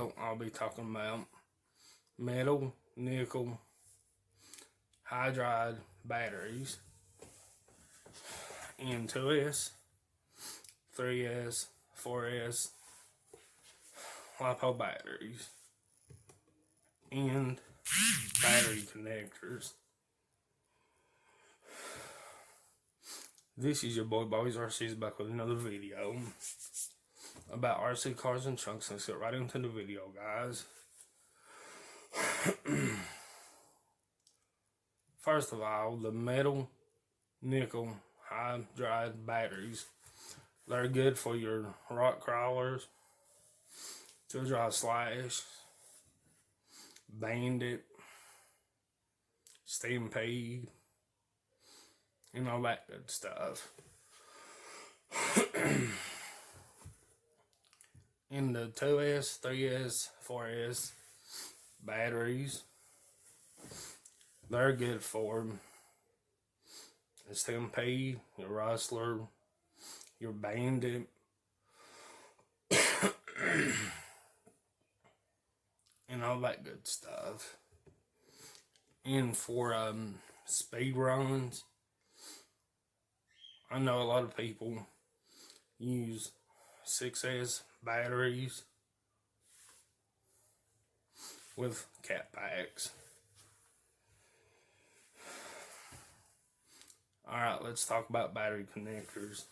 video, I'll be talking about metal, nickel, hydride batteries in 2S, 3S, 4S, lipo batteries, and battery connectors. This is your boy Bobby's RC's back with another video about RC cars and trucks. Let's get right into the video, guys. First of all, the metal, nickel, hydride batteries, they're good for your rock crawlers, dry slash, bandit, stampede, and all that good stuff. In the 2S, 3S, 4S batteries, they're good for the stampede, your rustler, your bandit, and all that good stuff. And for speed runs, I know a lot of people use 6S batteries with cat packs. Alright, let's talk about battery connectors.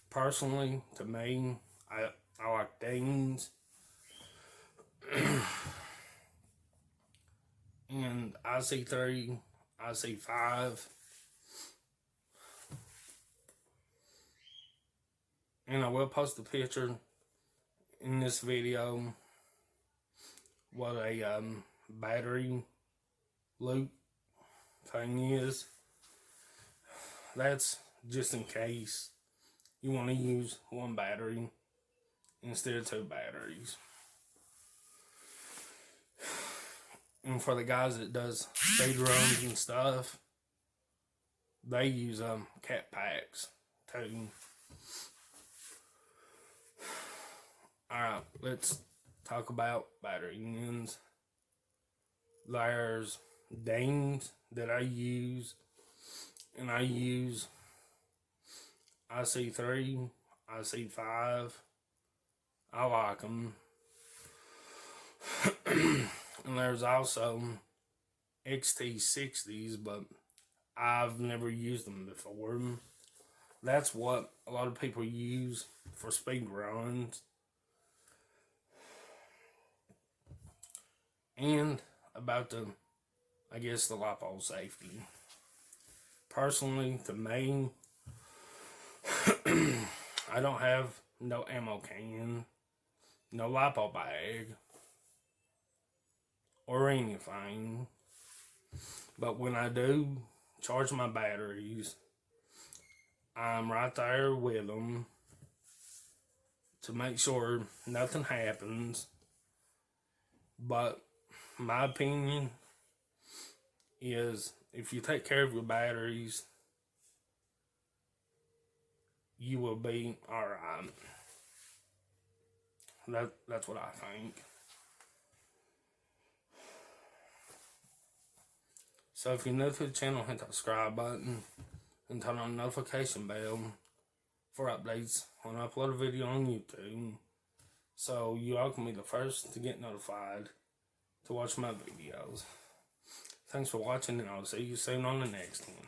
Personally, to me, I like Dean's and IC3, IC5, and I will post a picture in this video what a battery loop thing is. That's just in case you want to use one battery instead of two batteries. And for the guys that does speed runs and stuff, they use cat packs too. Alright, let's talk about battery ends. There's Danes that I use, and I use IC3, IC5. I like them. And there's also XT60s, but I've never used them before. That's what a lot of people use for speed runs. And about the lipo safety. Personally, to me, I don't have no ammo can, no lipo bag, or anything. But when I do charge my batteries, I'm right there with them to make sure nothing happens. But my opinion is, if you take care of your batteries, you will be alright. That's what I think. So if you're new to the channel, hit that subscribe button and turn on the notification bell for updates when I upload a video on YouTube, so you all can be the first to get notified to watch my videos. Thanks for watching, and I'll see you soon on the next one.